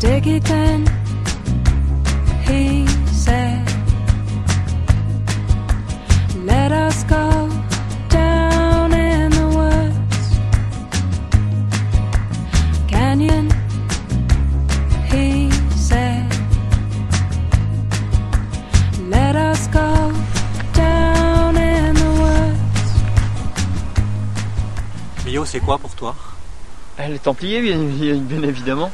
Sticky thin, he said, let us go down in the woods. Canyon, he said, let us go down in the woods. Millau, c'est quoi pour toi? Les Templiers, bien évidemment.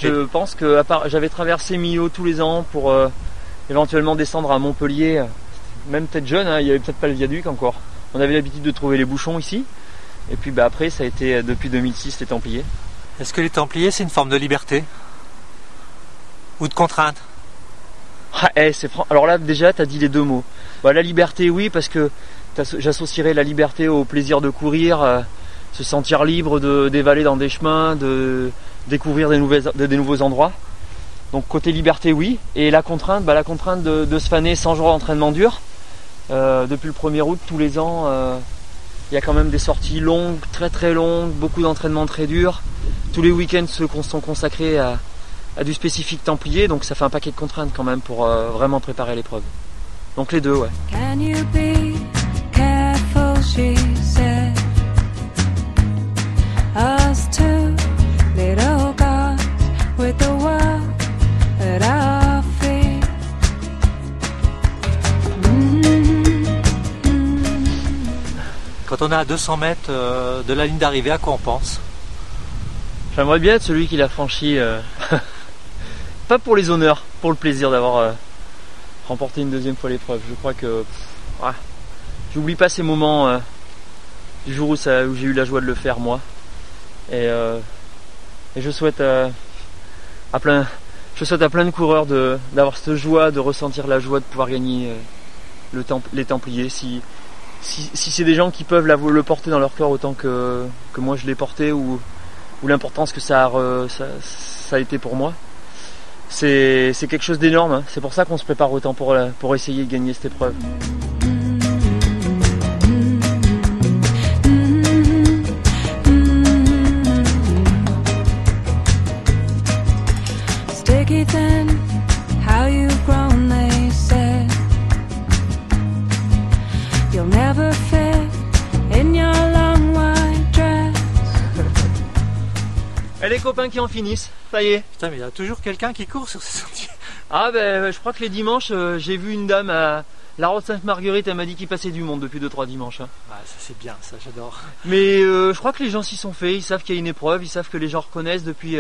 Je pense que j'avais traversé Millau tous les ans pour éventuellement descendre à Montpellier, même peut-être jeune, hein, il n'y avait peut-être pas le viaduc encore. On avait l'habitude de trouver les bouchons ici. Et puis après, ça a été depuis 2006 les Templiers. Est-ce que les Templiers, c'est une forme de liberté? Ou de contrainte? Alors là, déjà, tu as dit les deux mots. Bah, la liberté, oui, parce que j'associerais la liberté au plaisir de courir, se sentir libre de dévaler dans des chemins, de découvrir des nouveaux endroits. Donc côté liberté, oui. Et la contrainte, la contrainte de se faner 100 jours d'entraînement dur. Depuis le 1er août, tous les ans, il y a quand même des sorties longues, très très longues, beaucoup d'entraînements très durs. Tous les week-ends sont consacrés à du spécifique Templier, donc ça fait un paquet de contraintes quand même pour vraiment préparer l'épreuve. Donc les deux, ouais. Can you be careful, she said. Us two little gods with the world at our feet. Quand on est à 200 mètres de la ligne d'arrivée, à quoi on pense? J'aimerais bien être celui qui l'a franchi, pas pour les honneurs, pour le plaisir d'avoir remporté une deuxième fois l'épreuve. Je crois que j'oublie pas ces moments du jour où j'ai eu la joie de le faire moi. Et je souhaite à plein de coureurs d'avoir cette joie, de ressentir la joie de pouvoir gagner les Templiers. Si c'est des gens qui peuvent le porter dans leur cœur autant que moi je l'ai porté, ou l'importance que ça a été pour moi, c'est quelque chose d'énorme, hein. C'est pour ça qu'on se prépare autant pour essayer de gagner cette épreuve. Sticky thin, how you've grown, they said. You'll never fit in your long white dress. Et les copains qui en finissent, ça y est. Putain, mais il y a toujours quelqu'un qui court sur ces sentiers. Ah je crois que les dimanches, j'ai vu une dame à la Route Sainte-Marguerite, elle m'a dit qu'il passait du monde depuis 2-3 dimanches. Hein. Ah, ça c'est bien, ça j'adore. Mais je crois que les gens s'y sont faits, ils savent qu'il y a une épreuve, ils savent que les gens reconnaissent depuis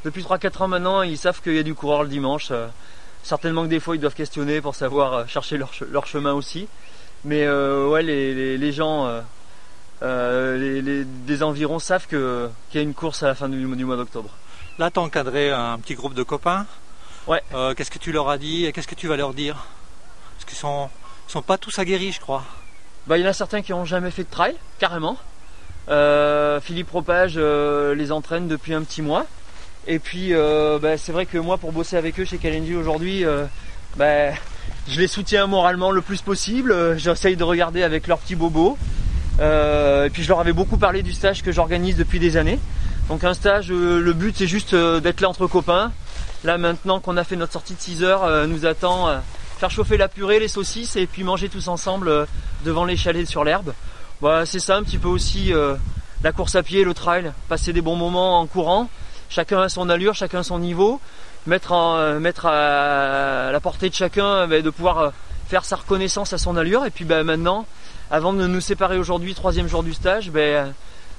3-4 ans maintenant, ils savent qu'il y a du coureur le dimanche. Certainement que des fois ils doivent questionner pour savoir chercher leur chemin aussi. Mais ouais, les gens des environs savent qu'il y a une course à la fin du mois d'octobre. Là, tu as encadré un petit groupe de copains. Ouais. Qu'est-ce que tu leur as dit et qu'est-ce que tu vas leur dire? Parce qu'ils sont pas tous aguerris, je crois. Il y en a certains qui n'ont jamais fait de trail, carrément. Philippe Propage les entraîne depuis un petit mois. Et puis c'est vrai que moi, pour bosser avec eux chez Kalenji aujourd'hui, je les soutiens moralement le plus possible. J'essaye de regarder avec leurs petits bobos. Et puis je leur avais beaucoup parlé du stage que j'organise depuis des années. Donc un stage, le but c'est juste d'être là entre copains. Là maintenant qu'on a fait notre sortie de 6 heures, nous attend faire chauffer la purée, les saucisses et puis manger tous ensemble devant les chalets sur l'herbe. C'est ça un petit peu aussi la course à pied, le trail, passer des bons moments en courant, chacun à son allure, chacun à son niveau, mettre à la portée de chacun de pouvoir faire sa reconnaissance à son allure. Et puis maintenant, avant de nous séparer aujourd'hui, 3e jour du stage,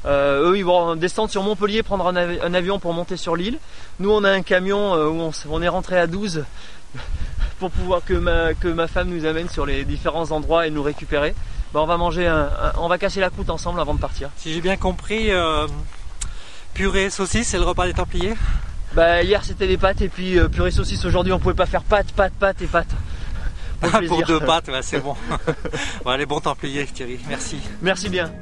eux ils vont descendre sur Montpellier, prendre un avion pour monter sur l'île. Nous on a un camion où on est rentré à 12 pour pouvoir que ma femme nous amène sur les différents endroits et nous récupérer. On va manger on va casser la croûte ensemble avant de partir. Si j'ai bien compris, purée, saucisse, c'est le repas des Templiers? Hier c'était des pâtes et puis purée saucisse. Aujourd'hui on pouvait pas faire pâtes et pâtes. Pour 2 pâtes, c'est bon. Les bons Templiers, Thierry, merci. Merci bien.